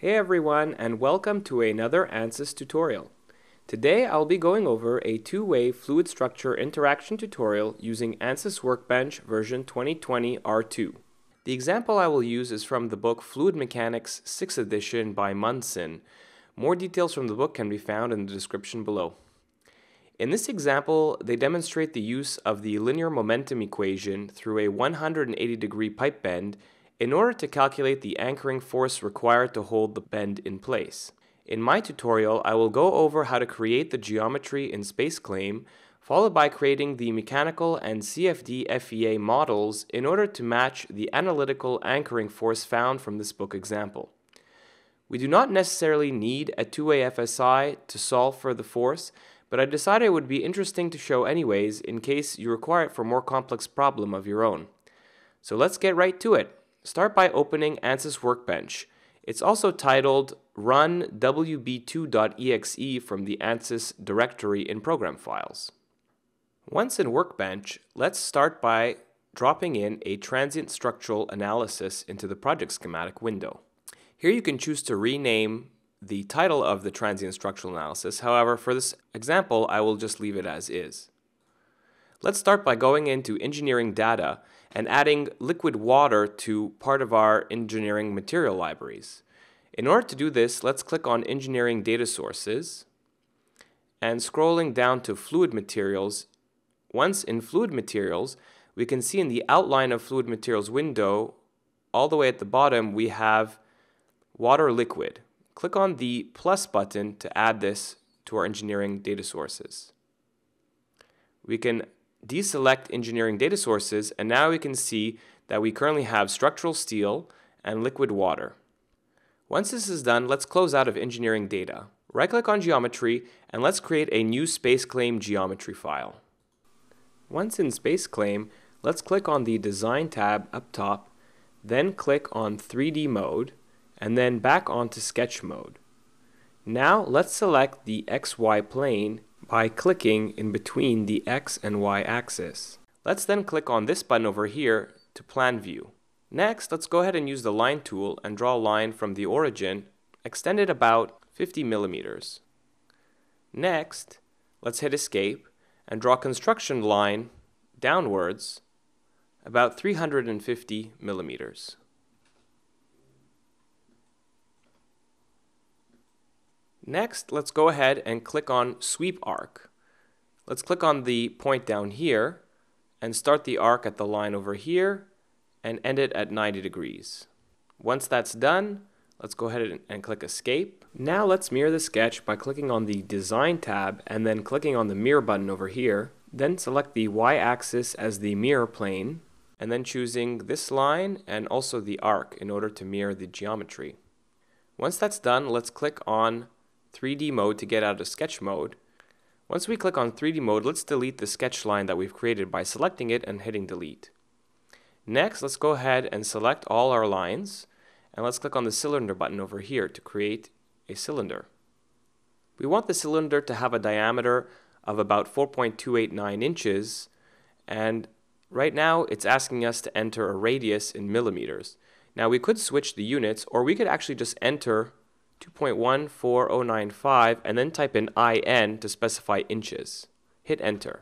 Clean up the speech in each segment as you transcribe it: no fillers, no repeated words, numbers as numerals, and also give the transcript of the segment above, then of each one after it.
Hey everyone, and welcome to another ANSYS tutorial. Today I'll be going over a two-way fluid structure interaction tutorial using ANSYS Workbench version 2020 R2. The example I will use is from the book Fluid Mechanics 6th edition by Munson. More details from the book can be found in the description below. In this example, they demonstrate the use of the linear momentum equation through a 180-degree pipe bend in order to calculate the anchoring force required to hold the bend in place. In my tutorial, I will go over how to create the geometry in SpaceClaim, followed by creating the mechanical and CFD FEA models in order to match the analytical anchoring force found from this book example. We do not necessarily need a two-way FSI to solve for the force, but I decided it would be interesting to show anyways in case you require it for a more complex problem of your own. So let's get right to it. Start by opening ANSYS Workbench. It's also titled Run wb2.exe from the ANSYS directory in Program Files. Once in Workbench, let's start by dropping in a transient structural analysis into the project schematic window. Here you can choose to rename the title of the transient structural analysis. However, for this example, I will just leave it as is. Let's start by going into engineering data and adding liquid water to part of our engineering material libraries. In order to do this, let's click on Engineering Data Sources and scrolling down to Fluid Materials. Once in Fluid Materials, we can see in the outline of Fluid Materials window, all the way at the bottom, we have water liquid. Click on the plus button to add this to our engineering data sources. We can deselect engineering data sources, and now we can see that we currently have structural steel and liquid water. Once this is done, let's close out of engineering data. Right-click on geometry, and let's create a new SpaceClaim geometry file. Once in SpaceClaim, let's click on the Design tab up top, then click on 3D mode, and then back onto Sketch mode. Now let's select the XY plane by clicking in between the X and Y axis. Let's then click on this button over here to Plan View. Next, let's go ahead and use the Line tool and draw a line from the origin, extended about 50 millimeters. Next, let's hit Escape and draw a construction line downwards about 350 millimeters. Next, let's go ahead and click on Sweep Arc. Let's click on the point down here and start the arc at the line over here and end it at 90 degrees. Once that's done, let's go ahead and click Escape. Now let's mirror the sketch by clicking on the Design tab and then clicking on the Mirror button over here. Then select the Y-axis as the mirror plane and then choosing this line and also the arc in order to mirror the geometry. Once that's done, let's click on 3D mode to get out of sketch mode. Once we click on 3D mode, let's delete the sketch line that we've created by selecting it and hitting delete. Next, let's go ahead and select all our lines, and let's click on the cylinder button over here to create a cylinder. We want the cylinder to have a diameter of about 4.289 inches, and right now it's asking us to enter a radius in millimeters. Now we could switch the units, or we could actually just enter 2.14095 and then type in IN to specify inches. Hit enter.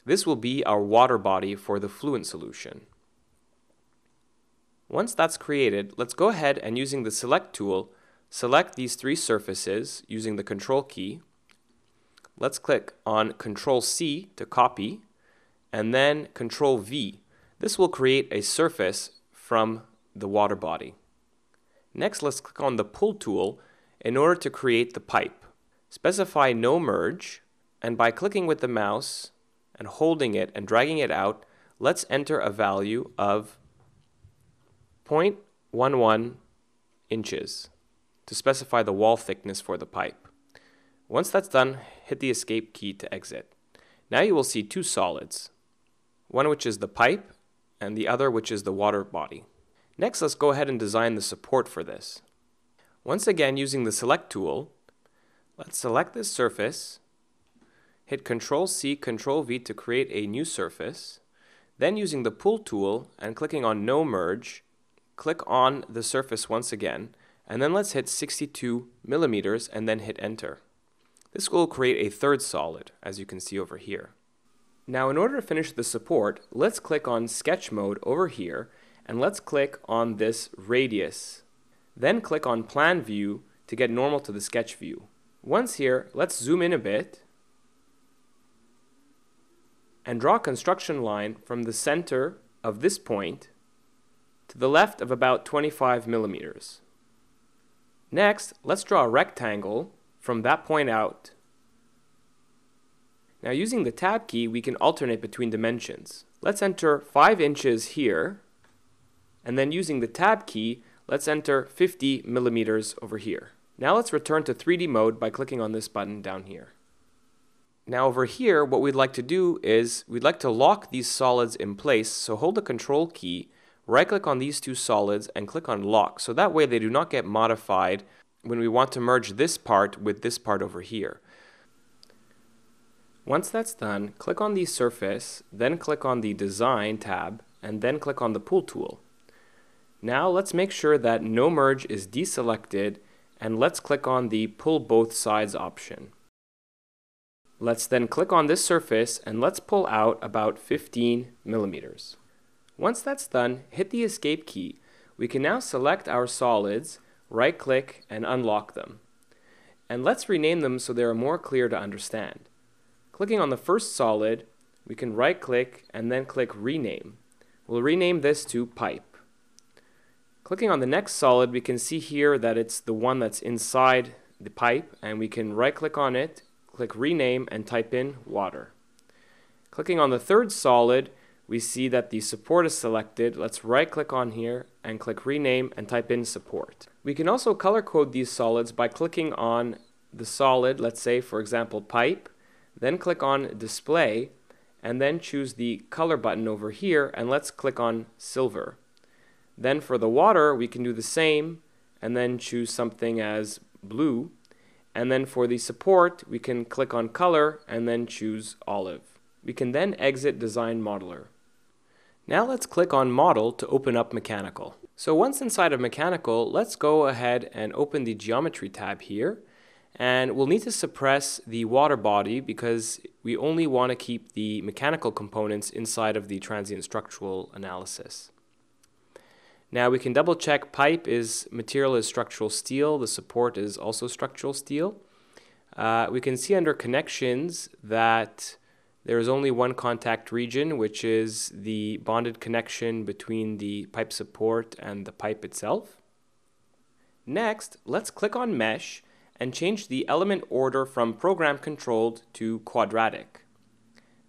This will be our water body for the Fluent solution. Once that's created, let's go ahead and using the select tool, select these three surfaces using the control key. Let's click on Control C to copy and then Control V. This will create a surface from the water body. Next, let's click on the Pull tool in order to create the pipe. Specify no merge, and by clicking with the mouse and holding it and dragging it out, let's enter a value of 0.11 inches to specify the wall thickness for the pipe. Once that's done, hit the Escape key to exit. Now you will see two solids, one which is the pipe and the other which is the water body. Next, let's go ahead and design the support for this. Once again, using the Select tool, let's select this surface, hit Control C, Control V to create a new surface, then using the Pull tool and clicking on No Merge, click on the surface once again, and then let's hit 62 millimeters and then hit enter. This will create a third solid, as you can see over here. Now in order to finish the support, let's click on sketch mode over here and let's click on this radius. Then click on plan view to get normal to the sketch view. Once here, let's zoom in a bit and draw a construction line from the center of this point to the left of about 25 millimeters. Next, let's draw a rectangle from that point out. Now using the tab key, we can alternate between dimensions. Let's enter 5 inches here, and then using the tab key, let's enter 50 millimeters over here. Now let's return to 3D mode by clicking on this button down here. Now over here, what we'd like to do is we'd like to lock these solids in place, so hold the control key, right click on these two solids and click on lock, so that way they do not get modified when we want to merge this part with this part over here. Once that's done, click on the surface, then click on the Design tab, and then click on the Pull tool. Now let's make sure that No Merge is deselected, and let's click on the Pull Both Sides option. Let's then click on this surface, and let's pull out about 15 millimeters. Once that's done, hit the Escape key. We can now select our solids, right-click, and unlock them. And let's rename them so they are more clear to understand. Clicking on the first solid, we can right-click and then click Rename. We'll rename this to Pipe. Clicking on the next solid, we can see here that it's the one that's inside the pipe, and we can right-click on it, click Rename, and type in Water. Clicking on the third solid, we see that the support is selected. Let's right-click on here and click Rename and type in Support. We can also color code these solids by clicking on the solid, let's say for example Pipe, then click on Display, and then choose the color button over here, and let's click on Silver. Then for the water, we can do the same, and then choose something as blue. And then for the support, we can click on Color, and then choose Olive. We can then exit Design Modeler. Now let's click on Model to open up Mechanical. So once inside of Mechanical, let's go ahead and open the Geometry tab here. And we'll need to suppress the water body because we only want to keep the mechanical components inside of the transient structural analysis. Now we can double check pipe material is structural steel, the support is also structural steel. We can see under connections that there is only one contact region, which is the bonded connection between the pipe support and the pipe itself. Next, let's click on Mesh and change the element order from program controlled to quadratic.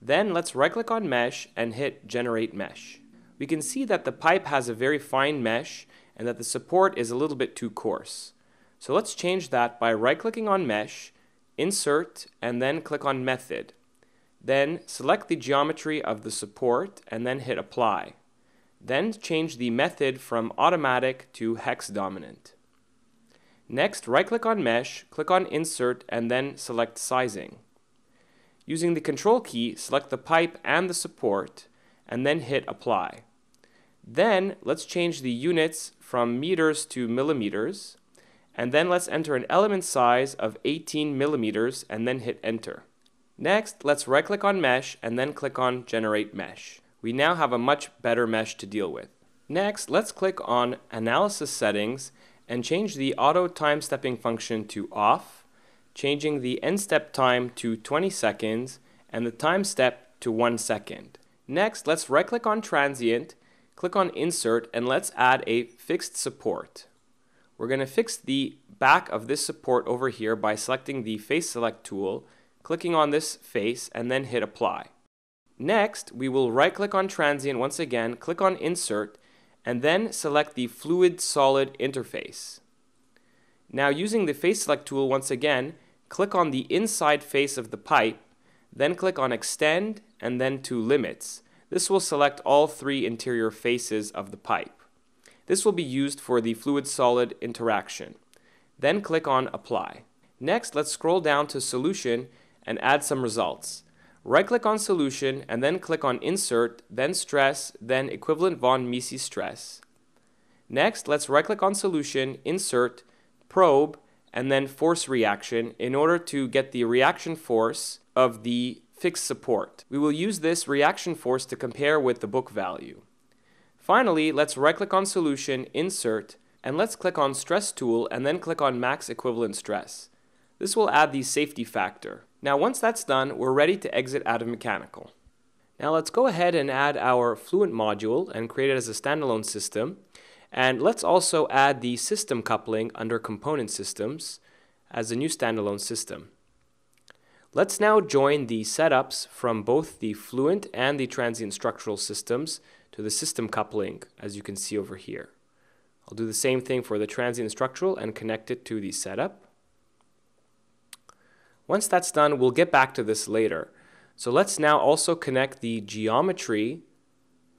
Then let's right-click on Mesh and hit Generate Mesh. We can see that the pipe has a very fine mesh and that the support is a little bit too coarse. So let's change that by right-clicking on Mesh, Insert, and then click on Method. Then select the geometry of the support and then hit Apply. Then change the method from Automatic to Hex Dominant. Next, right-click on Mesh, click on Insert, and then select Sizing. Using the Control key, select the pipe and the support, and then hit Apply. Then, let's change the units from meters to millimeters, and then let's enter an element size of 18 millimeters, and then hit Enter. Next, let's right-click on Mesh, and then click on Generate Mesh. We now have a much better mesh to deal with. Next, let's click on Analysis Settings, and change the auto time stepping function to off, changing the end step time to 20 seconds and the time step to 1 second. Next, let's right-click on Transient, click on Insert, and let's add a fixed support. We're going to fix the back of this support over here by selecting the Face Select tool, clicking on this face, and then hit Apply. Next, we will right-click on Transient once again, click on Insert, and then select the Fluid Solid interface. Now using the Face Select tool once again, click on the inside face of the pipe, then click on Extend and then to Limits. This will select all 3 interior faces of the pipe. This will be used for the Fluid Solid interaction. Then click on Apply. Next, let's scroll down to Solution and add some results. Right-click on Solution and then click on Insert, then Stress, then Equivalent von Mises Stress. Next, let's right-click on Solution, Insert, probe, and then force reaction in order to get the reaction force of the fixed support. We will use this reaction force to compare with the book value. Finally, let's right-click on Solution, Insert, and let's click on Stress Tool and then click on Max Equivalent Stress. This will add the safety factor. Now once that's done, we're ready to exit out of Mechanical. Now let's go ahead and add our Fluent module and create it as a standalone system. And let's also add the system coupling under Component Systems as a new standalone system. Let's now join the setups from both the Fluent and the Transient Structural systems to the system coupling, as you can see over here. I'll do the same thing for the Transient Structural and connect it to the setup. Once that's done, we'll get back to this later. So let's now also connect the geometry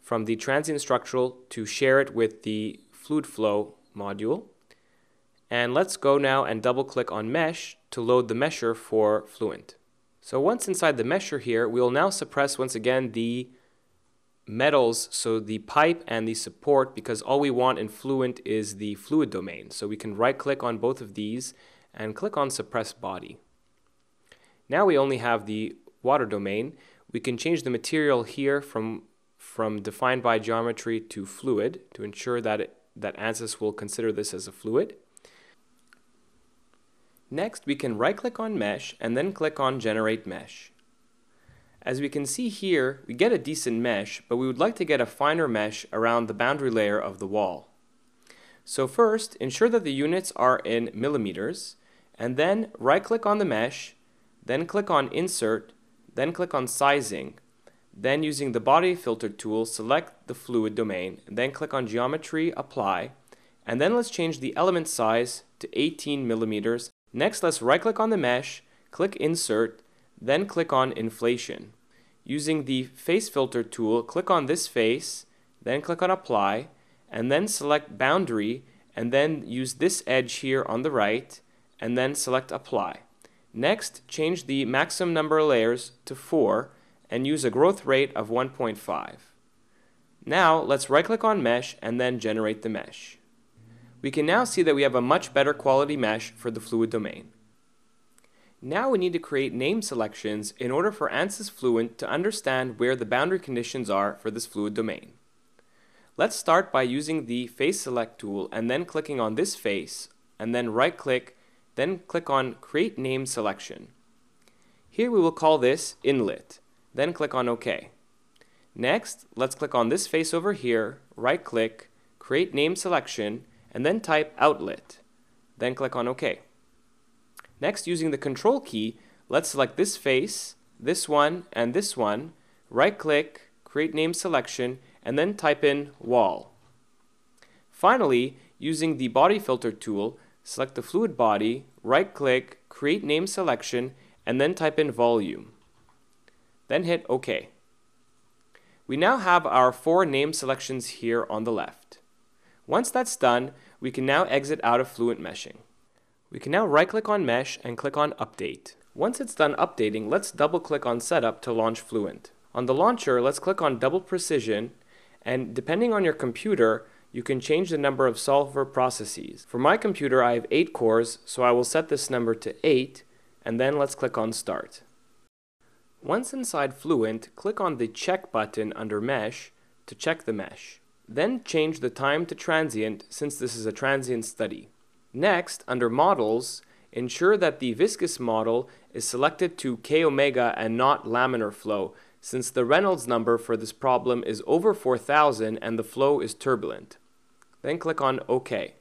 from the Transient Structural to share it with the Fluid Flow module. And let's go now and double click on Mesh to load the mesher for Fluent. So once inside the mesher here, we'll now suppress once again the metals, so the pipe and the support, because all we want in Fluent is the fluid domain. So we can right click on both of these and click on Suppress Body. Now we only have the water domain. We can change the material here from defined by geometry to fluid to ensure that ANSYS will consider this as a fluid. Next, we can right-click on Mesh and then click on Generate Mesh. As we can see here, we get a decent mesh, but we would like to get a finer mesh around the boundary layer of the wall. So first, ensure that the units are in millimeters, and then right-click on the mesh, then click on Insert, then click on Sizing. Then using the Body Filter tool, select the fluid domain, and then click on Geometry, Apply, and then let's change the element size to 18 millimeters. Next, let's right-click on the mesh, click Insert, then click on Inflation. Using the Face Filter tool, click on this face, then click on Apply, and then select Boundary, and then use this edge here on the right, and then select Apply. Next, change the maximum number of layers to 4, and use a growth rate of 1.5. Now, let's right-click on Mesh, and then generate the mesh. We can now see that we have a much better quality mesh for the fluid domain. Now we need to create name selections in order for ANSYS Fluent to understand where the boundary conditions are for this fluid domain. Let's start by using the Face Select tool and then clicking on this face, and then right-click, then click on Create Name Selection. Here we will call this Inlet, then click on OK. Next, let's click on this face over here, right-click, Create Name Selection, and then type Outlet, then click on OK. Next, using the Control key, let's select this face, this one, and this one, right-click, Create Name Selection, and then type in Wall. Finally, using the Body Filter tool, select the fluid body, right-click, Create Name Selection, and then type in Volume. Then hit OK. We now have our 4 name selections here on the left. Once that's done, we can now exit out of Fluent meshing. We can now right-click on Mesh and click on Update. Once it's done updating, let's double-click on Setup to launch Fluent. On the launcher, let's click on Double Precision, and depending on your computer, you can change the number of solver processes. For my computer, I have 8 cores, so I will set this number to 8, and then let's click on Start. Once inside Fluent, click on the Check button under Mesh to check the mesh. Then change the time to transient, since this is a transient study. Next, under Models, ensure that the viscous model is selected to K omega and not laminar flow, since the Reynolds number for this problem is over 4,000 and the flow is turbulent. Then click on OK.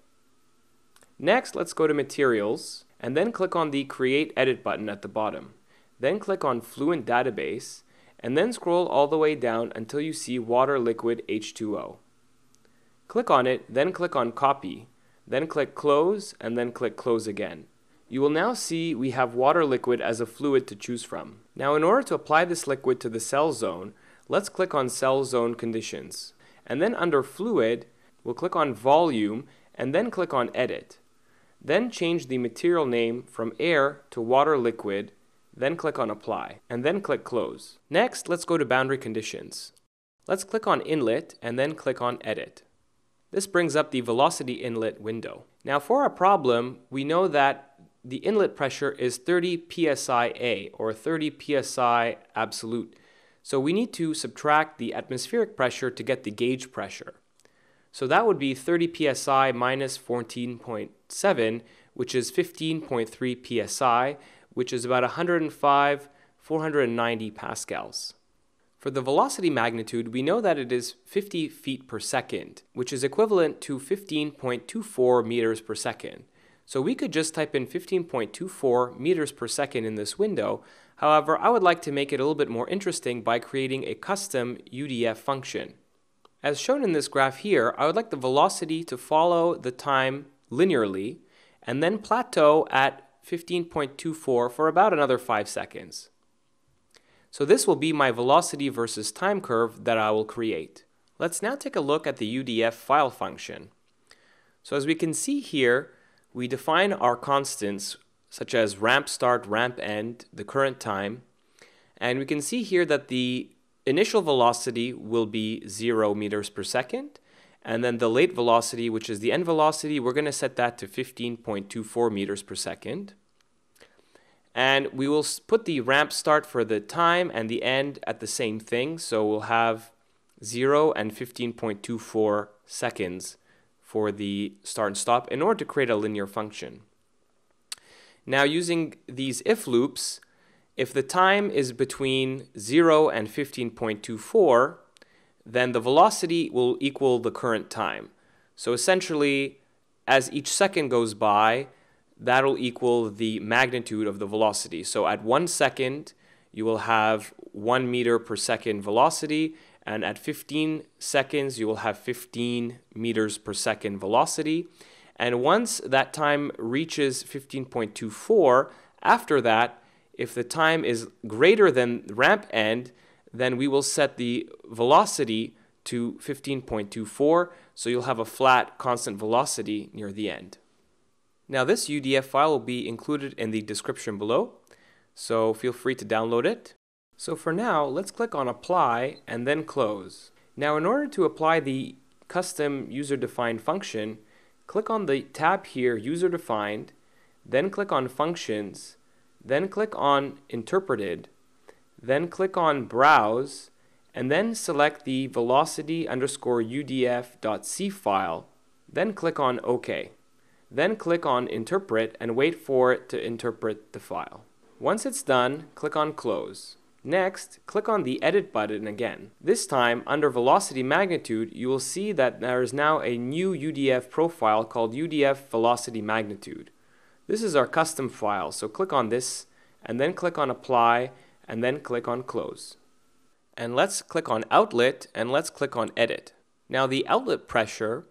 Next, let's go to Materials, and then click on the Create Edit button at the bottom. Then click on Fluent Database, and then scroll all the way down until you see Water Liquid H2O. Click on it, then click on Copy, then click Close, and then click Close again. You will now see we have water liquid as a fluid to choose from. Now in order to apply this liquid to the cell zone, let's click on Cell Zone Conditions. And then under Fluid, we'll click on Volume, and then click on Edit. Then change the material name from Air to Water Liquid, then click on Apply, and then click Close. Next, let's go to Boundary Conditions. Let's click on Inlet, and then click on Edit. This brings up the Velocity Inlet window. Now for our problem, we know that the inlet pressure is 30 psi or 30 psi absolute. So we need to subtract the atmospheric pressure to get the gauge pressure. So that would be 30 psi minus 14.7, which is 15.3 psi, which is about 105, 490 pascals. For the velocity magnitude, we know that it is 50 feet per second, which is equivalent to 15.24 meters per second. So we could just type in 15.24 meters per second in this window. However, I would like to make it a little bit more interesting by creating a custom UDF function. As shown in this graph here, I would like the velocity to follow the time linearly and then plateau at 15.24 for about another 5 seconds. So this will be my velocity versus time curve that I will create. Let's now take a look at the UDF file function. So as we can see here, we define our constants such as ramp start, ramp end, the current time, and we can see here that the initial velocity will be 0 meters per second, and then the late velocity, which is the end velocity, we're going to set that to 15.24 meters per second. And we will put the ramp start for the time and the end at the same thing. So we'll have 0 and 15.24 seconds for the start and stop in order to create a linear function. Now using these if loops, if the time is between 0 and 15.24, then the velocity will equal the current time. So essentially, as each second goes by, that'll equal the magnitude of the velocity. So at 1 second, you will have 1 meter per second velocity, and at 15 seconds, you will have 15 meters per second velocity. And once that time reaches 15.24, after that, if the time is greater than ramp end, then we will set the velocity to 15.24, so you'll have a flat constant velocity near the end. Now this UDF file will be included in the description below, so feel free to download it. So for now, let's click on Apply and then Close. Now in order to apply the custom user-defined function, click on the tab here, User Defined, then click on Functions, then click on Interpreted, then click on Browse, and then select the velocity_udf.c file, then click on OK. Then click on Interpret and wait for it to interpret the file. Once it's done, click on Close. Next, click on the Edit button again. This time, under Velocity Magnitude, you will see that there is now a new UDF profile called UDF Velocity Magnitude. This is our custom file, so click on this, and then click on Apply, and then click on Close. And let's click on Outlet, and let's click on Edit. Now the outlet pressure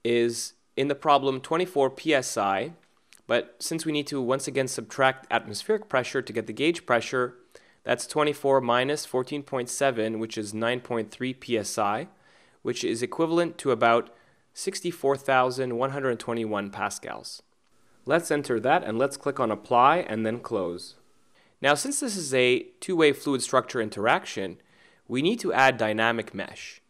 is in the problem 24 psi, but since we need to once again subtract atmospheric pressure to get the gauge pressure, that's 24 minus 14.7, which is 9.3 psi, which is equivalent to about 64,121 pascals. Let's enter that and let's click on Apply and then Close. Now since this is a two-way fluid structure interaction, we need to add dynamic mesh.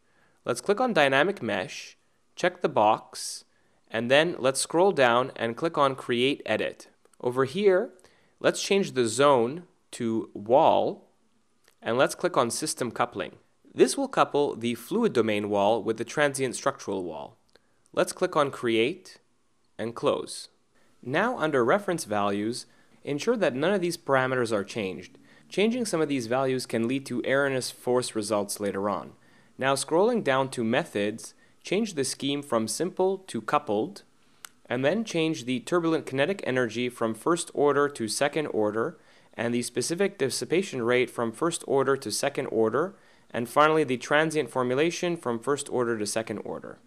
Let's click on dynamic mesh, check the box, and then let's scroll down and click on Create Edit. Over here, let's change the zone to Wall, and let's click on System Coupling. This will couple the fluid domain wall with the transient structural wall. Let's click on Create and Close. Now under Reference Values, ensure that none of these parameters are changed. Changing some of these values can lead to erroneous force results later on. Now scrolling down to Methods, change the scheme from simple to coupled, and then change the turbulent kinetic energy from first order to second order, and the specific dissipation rate from first order to second order, and finally the transient formulation from first order to second order.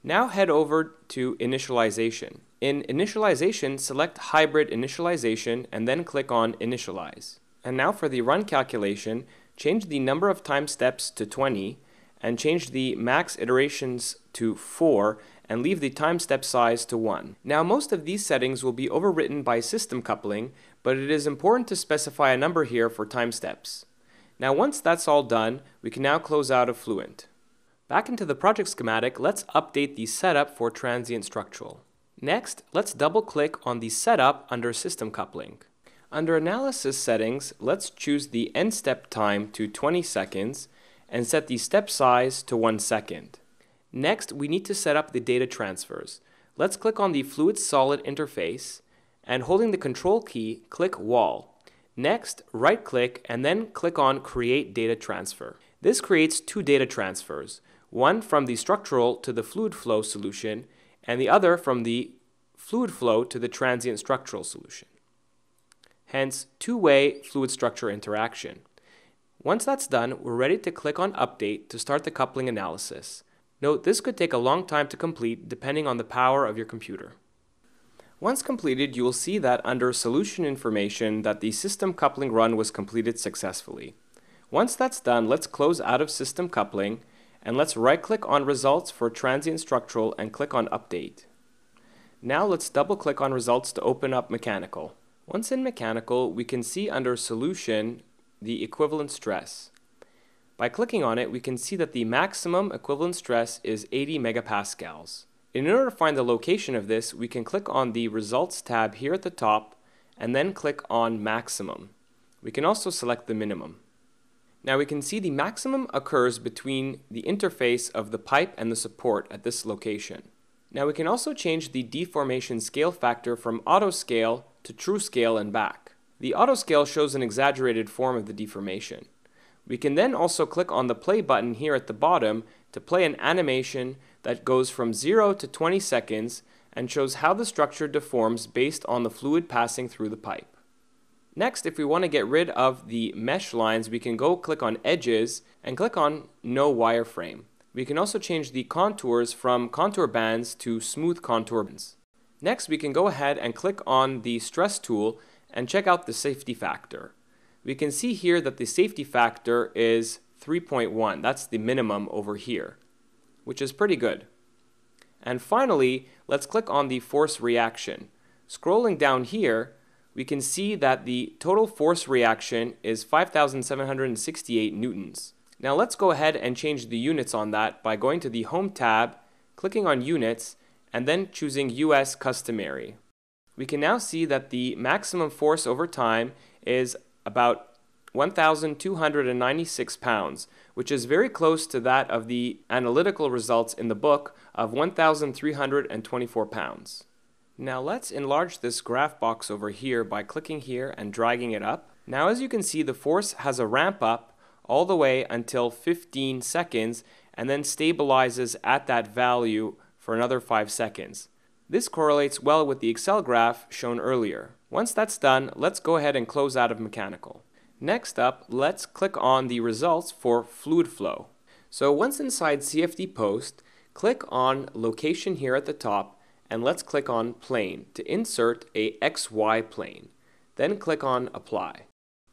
Now head over to Initialization. In Initialization, select Hybrid Initialization and then click on Initialize. And now for the run calculation, change the number of time steps to 20, and change the max iterations to 4 and leave the time step size to 1. Now most of these settings will be overwritten by system coupling, but it is important to specify a number here for time steps. Now once that's all done, we can now close out of Fluent. Back into the project schematic, let's update the setup for Transient Structural. Next, let's double-click on the Setup under System Coupling. Under Analysis Settings, let's choose the end step time to 20 seconds and set the step size to 1 second. Next, we need to set up the data transfers. Let's click on the Fluid Solid interface and holding the Control key, click Wall. Next, right-click and then click on Create Data Transfer. This creates two data transfers, one from the structural to the fluid flow solution and the other from the fluid flow to the transient structural solution. Hence, two-way fluid structure interaction. Once that's done, we're ready to click on Update to start the coupling analysis. Note, this could take a long time to complete depending on the power of your computer. Once completed, you will see that under Solution Information that the system coupling run was completed successfully. Once that's done, let's close out of System Coupling and let's right-click on Results for Transient Structural and click on Update. Now let's double-click on Results to open up Mechanical. Once in Mechanical, we can see under Solution the equivalent stress. By clicking on it, we can see that the maximum equivalent stress is 80 megapascals. In order to find the location of this, we can click on the Results tab here at the top and then click on Maximum. We can also select the minimum. Now we can see the maximum occurs between the interface of the pipe and the support at this location. Now we can also change the deformation scale factor from auto scale to true scale and back. The auto scale shows an exaggerated form of the deformation. We can then also click on the play button here at the bottom to play an animation that goes from 0 to 20 seconds and shows how the structure deforms based on the fluid passing through the pipe. Next, if we want to get rid of the mesh lines, we can go click on Edges and click on No Wireframe. We can also change the contours from contour bands to smooth contour bands. Next, we can go ahead and click on the Stress tool and check out the safety factor. We can see here that the safety factor is 3.1. That's the minimum over here, which is pretty good. And finally, let's click on the force reaction. Scrolling down here, we can see that the total force reaction is 5,768 newtons. Now let's go ahead and change the units on that by going to the Home tab, clicking on Units, and then choosing US Customary. We can now see that the maximum force over time is about 1,296 pounds, which is very close to that of the analytical results in the book of 1,324 pounds. Now let's enlarge this graph box over here by clicking here and dragging it up. Now as you can see, the force has a ramp up all the way until 15 seconds and then stabilizes at that value for another 5 seconds. This correlates well with the Excel graph shown earlier. Once that's done, let's go ahead and close out of Mechanical. Next up, let's click on the results for fluid flow. So once inside CFD Post, click on Location here at the top and let's click on Plane to insert a XY plane. Then click on Apply.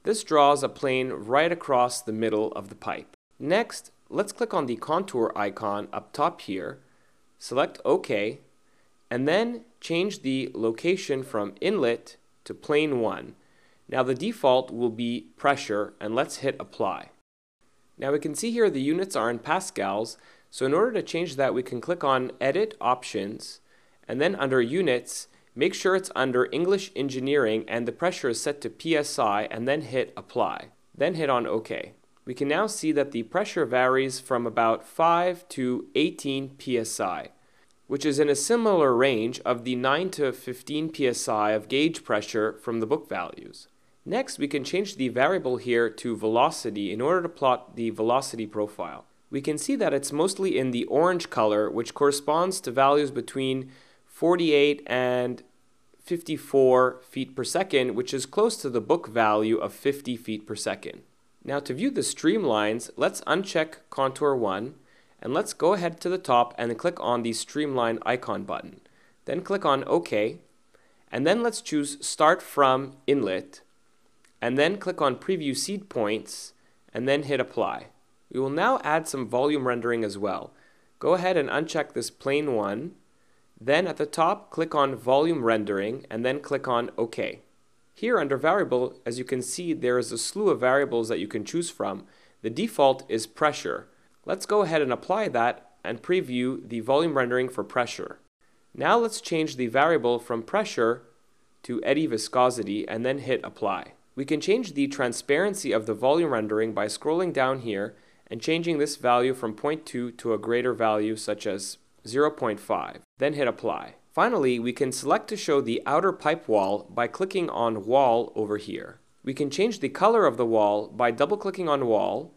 This draws a plane right across the middle of the pipe. Next, let's click on the contour icon up top here, select OK, and then change the location from Inlet to Plane 1. Now the default will be pressure, and let's hit Apply. Now we can see here the units are in pascals, so in order to change that we can click on Edit Options, and then under Units, make sure it's under English Engineering and the pressure is set to PSI, and then hit Apply. Then hit on OK. We can now see that the pressure varies from about 5 to 18 PSI, which is in a similar range of the 9 to 15 PSI of gauge pressure from the book values. Next, we can change the variable here to velocity in order to plot the velocity profile. We can see that it's mostly in the orange color, which corresponds to values between 48 and 54 feet per second, which is close to the book value of 50 feet per second. Now to view the streamlines, let's uncheck Contour 1, and let's go ahead to the top and click on the Streamline icon button. Then click on OK, and then let's choose Start from Inlet, and then click on Preview Seed Points, and then hit Apply. We will now add some volume rendering as well. Go ahead and uncheck this Plane 1, then at the top click on Volume Rendering, and then click on OK. Here under Variable, as you can see, there is a slew of variables that you can choose from. The default is pressure. Let's go ahead and apply that and preview the volume rendering for pressure. Now let's change the variable from pressure to eddy viscosity and then hit apply. We can change the transparency of the volume rendering by scrolling down here and changing this value from 0.2 to a greater value such as 0.5. Then hit apply. Finally, we can select to show the outer pipe wall by clicking on Wall over here. We can change the color of the wall by double-clicking on Wall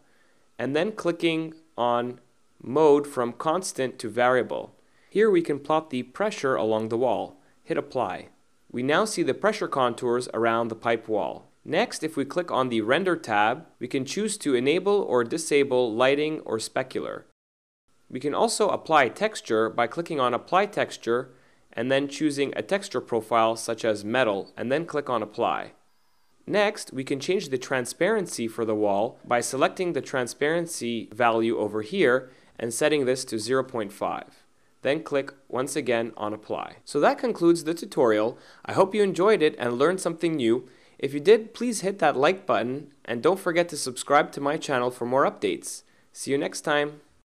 and then clicking on Mode from Constant to Variable. Here we can plot the pressure along the wall. Hit apply. We now see the pressure contours around the pipe wall. Next, if we click on the Render tab, we can choose to enable or disable lighting or specular. We can also apply texture by clicking on Apply Texture and then choosing a texture profile such as metal and then click on Apply. Next, we can change the transparency for the wall by selecting the transparency value over here and setting this to 0.5. Then click once again on Apply. So that concludes the tutorial. I hope you enjoyed it and learned something new. If you did, please hit that like button and don't forget to subscribe to my channel for more updates. See you next time.